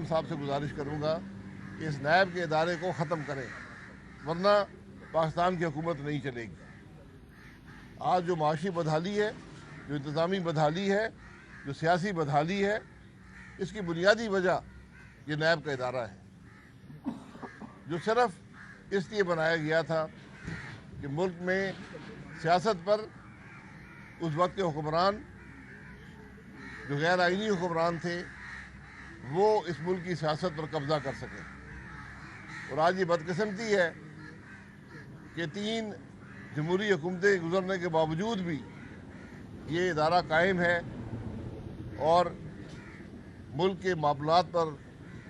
صاحب سے گزارش کروں گا کہ اس نیب کے ادارے کو ختم کریں، ورنہ پاکستان کی حکومت نہیں چلے گی۔ آج جو معاشی بدحالی ہے، جو انتظامی بدحالی ہے، جو سیاسی بدحالی ہے، اس کی بنیادی وجہ یہ نیب کا ادارہ ہے، جو صرف اس لیے بنایا گیا تھا کہ ملک میں سیاست پر اس وقت کے حکمران جو غیر آئینی حکمران تھے وہ اس ملک کی سیاست پر قبضہ کر سکیں۔ اور آج یہ بدقسمتی ہے کہ 3 جمہوری حکومتیں گزرنے کے باوجود بھی یہ ادارہ قائم ہے اور ملک کے معاملات پر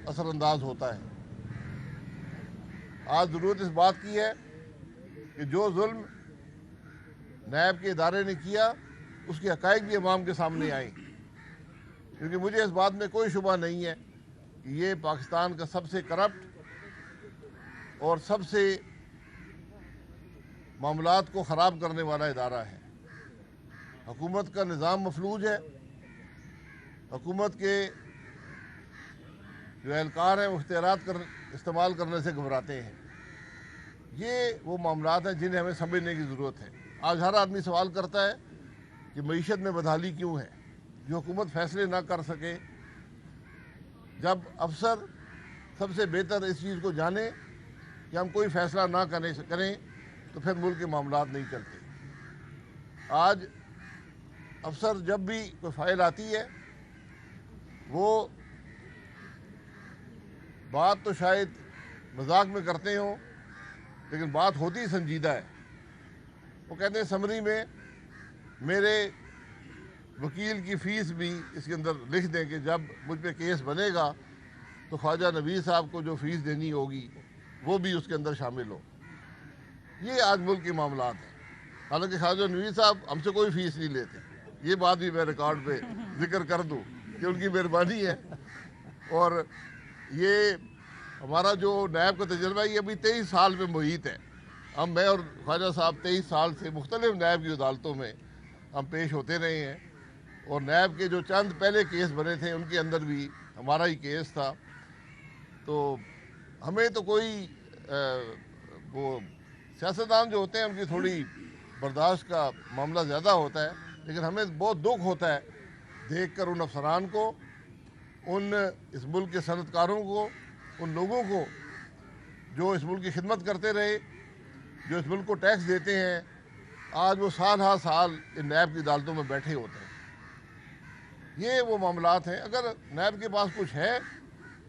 اثر انداز ہوتا ہے۔ آج ضرورت اس بات کی ہے کہ جو ظلم نیب کے ادارے نے کیا اس کے حقائق بھی عوام کے سامنے آئیں، کیونکہ مجھے اس بات میں کوئی شبہ نہیں ہے کہ یہ پاکستان کا سب سے کرپٹ اور سب سے معاملات کو خراب کرنے والا ادارہ ہے۔ حکومت کا نظام مفلوج ہے، حکومت کے جو اہلکار ہیں وہ اختیارات استعمال کرنے سے گھبراتے ہیں۔ یہ وہ معاملات ہیں جنہیں ہمیں سمجھنے کی ضرورت ہے۔ آج ہر آدمی سوال کرتا ہے کہ معیشت میں بدحالی کیوں ہے، جو حکومت فیصلے نہ کر سکے۔ جب افسر سب سے بہتر اس چیز کو جانے کہ ہم کوئی فیصلہ نہ کریں تو پھر ملک کے معاملات نہیں چلتے۔ آج افسر جب بھی کوئی فائل آتی ہے وہ بات تو شاید مذاق میں کرتے ہوں لیکن بات ہوتی سنجیدہ ہے۔ وہ کہتے ہیں سمری میں میرے وکیل کی فیس بھی اس کے اندر لکھ دیں کہ جب مجھ پہ کیس بنے گا تو خواجہ نوید صاحب کو جو فیس دینی ہوگی وہ بھی اس کے اندر شامل ہو۔ یہ آج ملک کے معاملات ہیں۔ حالانکہ خواجہ نوید صاحب ہم سے کوئی فیس نہیں لیتے، یہ بات بھی میں ریکارڈ پہ ذکر کر دوں کہ ان کی مہربانی ہے۔ اور یہ ہمارا جو نیب کا تجربہ ہے یہ ابھی 23 سال میں محیط ہے۔ میں اور خواجہ صاحب 23 سال سے مختلف نیب کی عدالتوں میں ہم پیش ہوتے رہے ہیں، اور نیب کے جو چند پہلے کیس بنے تھے ان کے اندر بھی ہمارا ہی کیس تھا۔ تو ہمیں تو کوئی وہ سیاستدان جو ہوتے ہیں ان کی تھوڑی برداشت کا معاملہ زیادہ ہوتا ہے، لیکن ہمیں بہت دکھ ہوتا ہے دیکھ کر ان افسران کو، ان اس ملک کے صنعت کاروں کو، ان لوگوں کو جو اس ملک کی خدمت کرتے رہے، جو اس ملک کو ٹیکس دیتے ہیں، آج وہ سال ہر سال ان نیب کی عدالتوں میں بیٹھے ہوتے ہیں۔ یہ وہ معاملات ہیں۔ اگر نیب کے پاس کچھ ہے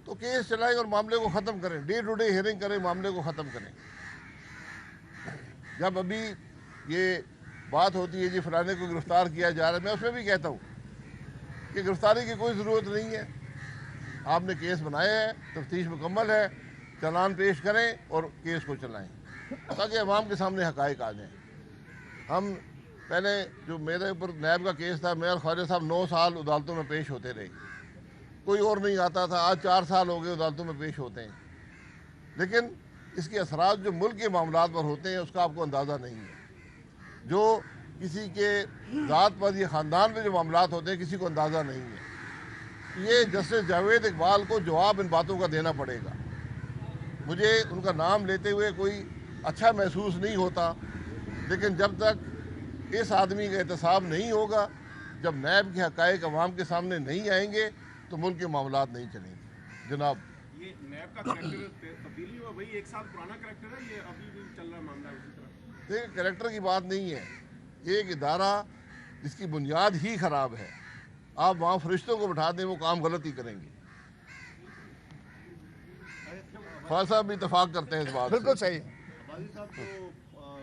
تو کیس چلائیں اور معاملے کو ختم کریں، ڈے ٹو ڈے ہیئرنگ کریں، معاملے کو ختم کریں۔ جب ابھی یہ بات ہوتی ہے جی فلانے کو گرفتار کیا جا رہا ہے، میں اس میں بھی کہتا ہوں کہ گرفتاری کی کوئی ضرورت نہیں ہے۔ آپ نے کیس بنایا ہے، تفتیش مکمل ہے، چلان پیش کریں اور کیس کو چلائیں تاکہ عوام کے سامنے حقائق آ جائیں۔ ہم پہلے جو میرے اوپر نیب کا کیس تھا، میں اور خواجہ صاحب 9 سال عدالتوں میں پیش ہوتے رہے، کوئی اور نہیں آتا تھا۔ آج 4 سال ہو گئے عدالتوں میں پیش ہوتے ہیں، لیکن اس کے اثرات جو ملک کے معاملات پر ہوتے ہیں اس کا آپ کو اندازہ نہیں ہے۔ جو کسی کے ذات پر یا خاندان میں جو معاملات ہوتے ہیں کسی کو اندازہ نہیں ہے۔ یہ جسٹس جاوید اقبال کو جواب ان باتوں کا دینا پڑے گا۔ مجھے ان کا نام لیتے ہوئے کوئی اچھا محسوس نہیں ہوتا، لیکن جب تک اس آدمی کا احتساب نہیں ہوگا، جب نیب کے حقائق عوام کے سامنے نہیں آئیں گے تو ملک کے معاملات نہیں چلیں گے۔ جناب یہ نیب کا کریکٹر تبدیلی ہوا، وہی 1 سال پرانا کریکٹر ہے، یہ ابھی بھی چل رہا معاملہ اسی طرح؟ دیکھیں، کریکٹر کی بات نہیں ہے، ایک ادارہ جس کی بنیاد ہی خراب ہے، آپ وہاں فرشتوں کو بٹھا دیں وہ کام غلط ہی کریں گے۔ خواجہ صاحب بھی اتفاق کرتے ہیں اس بات سے۔ بالکل صحیح۔ عبادی صاحب، جو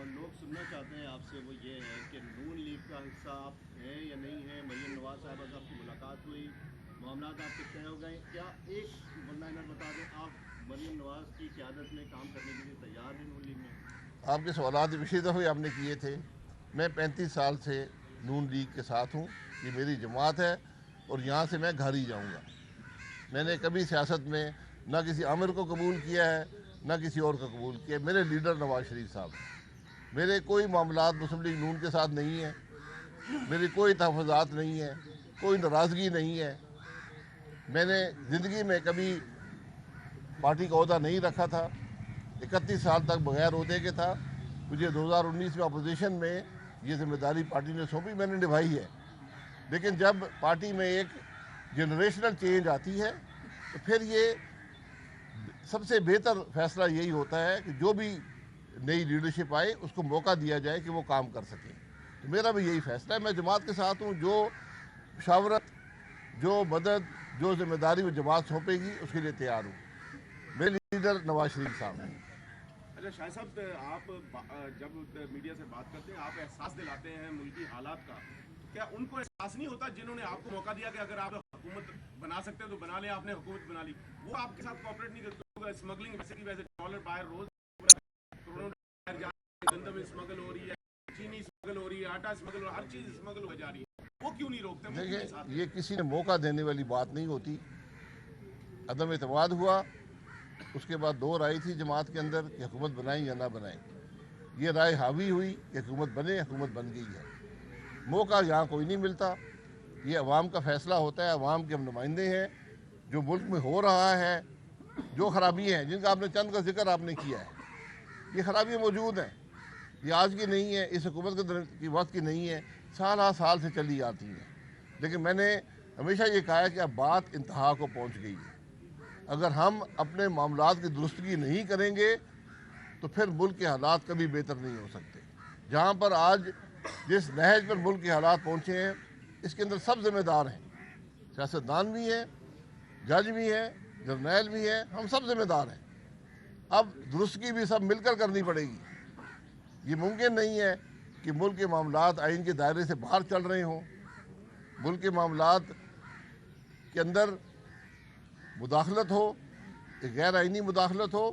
لوگ سننا چاہتے ہیں آپ سے وہ یہ ہے کہ نون لیگ کا حصہ آپ ہیں یا نہیں ہیں؟ مریم نواز صاحبہ سے آپ کی ملاقات ہوئی، معاملات آپ کے طے ہو گئے کیا؟ ایک ون لائنر بتا دیں، آپ مریم نواز کی قیادت میں کام کرنے کے لیے تیار ہیں نون لیگ میں؟ آپ کے سوالات پچھلی دفعہ آپ نے کیے تھے۔ میں 35 سال سے نون لیگ کے ساتھ ہوں، یہ میری جماعت ہے اور یہاں سے میں گھر ہی جاؤں گا۔ میں نے کبھی سیاست میں نہ کسی عامر کو قبول کیا ہے نہ کسی اور کو قبول کیا ہے۔ میرے لیڈر نواز شریف صاحب ہیں۔ میرے کوئی معاملات مسلم لیگ نون کے ساتھ نہیں ہیں، میری کوئی تحفظات نہیں ہے، کوئی ناراضگی نہیں ہے۔ میں نے زندگی میں کبھی पार्टी का ओहदा नहीं रखा था, 31 साल तक बगैर ओहदे के था। मुझे 2019 में अपोजिशन में ये जिम्मेदारी पार्टी ने सौंपी, मैंने निभाई है। लेकिन जब पार्टी में एक जनरेशनल चेंज आती है तो फिर ये सबसे बेहतर फैसला यही होता है कि जो भी नई लीडरशिप आए उसको मौका दिया जाए कि वो काम कर सके। तो मेरा भी यही फैसला है। मैं जमात के साथ हूँ, जो मुशावरत, जो मदद, जो जिम्मेदारी वो जमात सौंपेगी उसके लिए तैयार हूँ। मेरे लीडर नवाज शरीफ साहब हैं। अच्छा शाह साहब, आप जब मीडिया से बात करते हैं, आप एहसास दिलाते हैं मुल्की हालात का, तो क्या उनको एहसास नहीं होता जिन्होंने आपको मौका दिया कि अगर आप हुकूमत बना सकते हैं तो बना लें, आपने हुकूमत बना ली, वो आपके साथ कोऑपरेट नहीं करते? स्मगलिंग वैसे की वैसे डॉलर बाहर रोज करोड़ों डॉलर जा रही है, गंदम स्मगल हो रही है, चीनी स्मगल हो रही है, आटा स्मगल हो रहा है, हर चीज स्मगल हो जा रही है, वो क्यों नहीं रोकते? देखिए, ये किसी ने मौका देने वाली बात नहीं होती। अदम एतमाद हुआ, उसके बाद 2 राय थी जमात के अंदर कि हुकूमत बनाएं या ना बनाएं। ये राय हावी हुई कि हुकूमत बने, हुकूमत बन गई है। मौका यहाँ कोई नहीं मिलता, ये अवाम का फैसला होता है। अवाम के हम नुमाइंदे हैं। जो मुल्क में हो रहा है, जो खराबी हैं जिनका आपने चंद का जिक्र आपने किया है, ये खराबियाँ मौजूद हैं। ये आज की नहीं है, इस हुकूमत की वक्त की नहीं है, साल से चली आती हैं। लेकिन मैंने हमेशा ये कहा है कि अब बात इंतहा को पहुँच गई है। अगर हम अपने मामलात की दुरुस्तगी नहीं करेंगे तो फिर मुल्क के हालात कभी बेहतर नहीं हो सकते। जहाँ पर आज जिस नहज पर मुल्क के हालात पहुँचे हैं, इसके अंदर सब जिम्मेदार हैं। सियासतदान भी हैं, जज भी हैं, जर्नैल भी हैं, हम सब जिम्मेदार हैं। अब दुरुस्तगी भी सब मिलकर करनी पड़ेगी। ये मुमकिन नहीं है कि मुल्क के मामलात आइन के दायरे से बाहर चल रहे हों, मुल्क के मामलात के अंदर मुदाखलत हो, एक गैर आइनी मुदाखलत हो,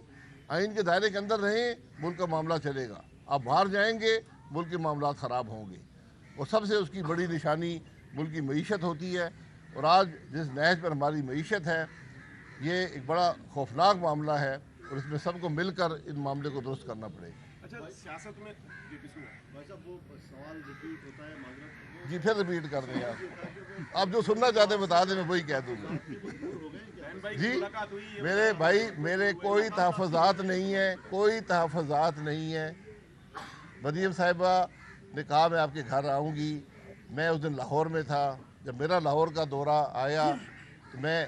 आइन के दायरे के अंदर रहें, मुल्क का मामला चलेगा। आप बाहर जाएंगे, मुल्क के मामलात ख़राब होंगे। और सबसे उसकी बड़ी निशानी मुल्क की मईशत होती है। और आज जिस नहज पर हमारी मईशत है, ये एक बड़ा खौफनाक मामला है और इसमें सबको मिलकर इन मामले को दुरुस्त करना पड़ेगा। अच्छा, सियासत में वो सवाल रिपीट होता है, माजरत जी फिर रिपीट कर दें आप जो सुनना चाहते हैं बता दें, मैं वही कह दूँगा। जी मेरे भाई, मेरे कोई तहफ़्फ़ुज़ात नहीं है, कोई तहफ़्फ़ुज़ात नहीं है। मरीम साहिबा ने कहा मैं आपके घर आऊँगी। मैं उस दिन लाहौर में था। जब मेरा लाहौर का दौरा आया तो मैं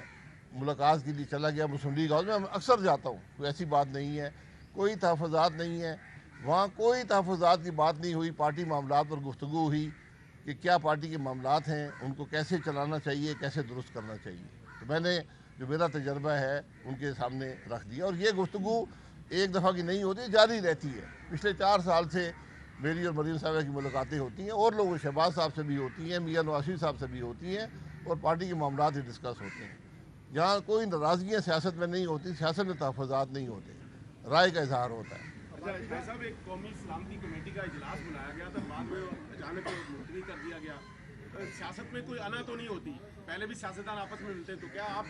मुलाकात के लिए चला गया मुस्लिम लीग हाउस में। मैं अक्सर जाता हूँ, कोई ऐसी बात नहीं है, कोई तहफ़्फ़ुज़ात नहीं है। वहाँ कोई तहफ़्फ़ुज़ात की बात नहीं हुई। पार्टी मामलात पर गुफ्तगू हुई कि क्या पार्टी के मामलात हैं, उनको कैसे चलाना चाहिए, कैसे दुरुस्त करना चाहिए। तो मैंने जो मेरा तजर्बा है उनके सामने रख दिया। और ये गुफ्तगू एक दफ़ा की नहीं होती, जारी रहती है। पिछले 4 साल से मेरी और मरीम साहब की मुलाकातें होती हैं, और लोगों शहबाज साहब से भी होती हैं, मियां नवाज शरीफ साहब से भी होती हैं, और पार्टी के मामलात ही डिस्कस होते हैं। यहाँ कोई नाराज़गियाँ सियासत में नहीं होती, सियासत में तहफ़्फ़ुज़ात नहीं होते, राय का इजहार होता है। अच्छा साहब, एक कौमी सलामती कमेटी का इजलास बुलाया गया था, बाद में अचानक मुलतवी कर दिया गया। सियासत में कोई अना तो नहीं होती, पहले भी सियासतदान आपस में मिलते हैं, तो क्या आप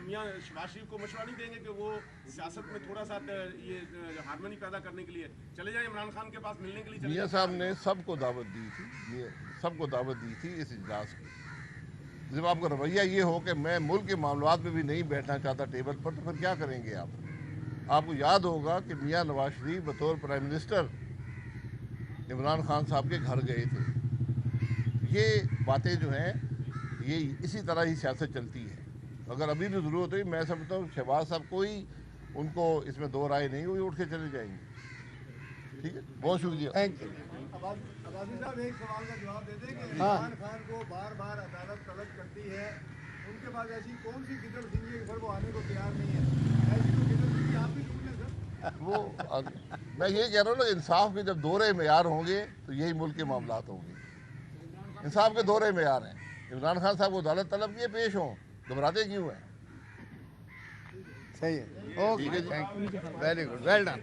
मियां शहबाज शरीफ को मशवरा नहीं देंगे कि वो सियासत में थोड़ा सा ये हारमोनी पैदा करने के लिए चले जाए, इमरान खान के पास मिलने के लिए? मियां साहब ने सबको दावत दी थी, सबको दावत दी थी इस इजलास की। जब आपका रवैया ये हो कि मैं मुल्क के मामलात में भी नहीं बैठना चाहता टेबल पर, तो फिर क्या करेंगे आप? आपको याद होगा कि मियां नवाज शरीफ बतौर प्राइम मिनिस्टर इमरान खान साहब के घर गए थे। ये बातें जो हैं, ये इसी तरह ही सियासत चलती है। अगर अभी भी ज़रूरत हुई, मैं समझता हूँ शहबाज साहब कोई उनको इसमें 2 राय नहीं हुई, उठ के चले जाएंगे। ठीक है, बहुत शुक्रिया। Thank you. अब्बासी साहब, एक सवाल का जवाब दे दें कि इमरान खान को बार बार अदालत तलब करती है, उनके पास ऐसी कौन सी गिदड़ सिंह है कि सर वो आने को तैयार नहीं है? ऐसी तो गिदड़ सिंह आप भी ढूंढ लें सर। वो मैं ये कह रहा हूँ ना, इंसाफ के जब दोहरे मेयार होंगे तो यही मुल्क के मामलात होंगे। इंसाफ के दोहरे मेयार हैं। इमरान खान साहब को अदालत तलब किए, पेश हों, घबराते क्यों हैं? सही है, okay, thank you, very good, well done.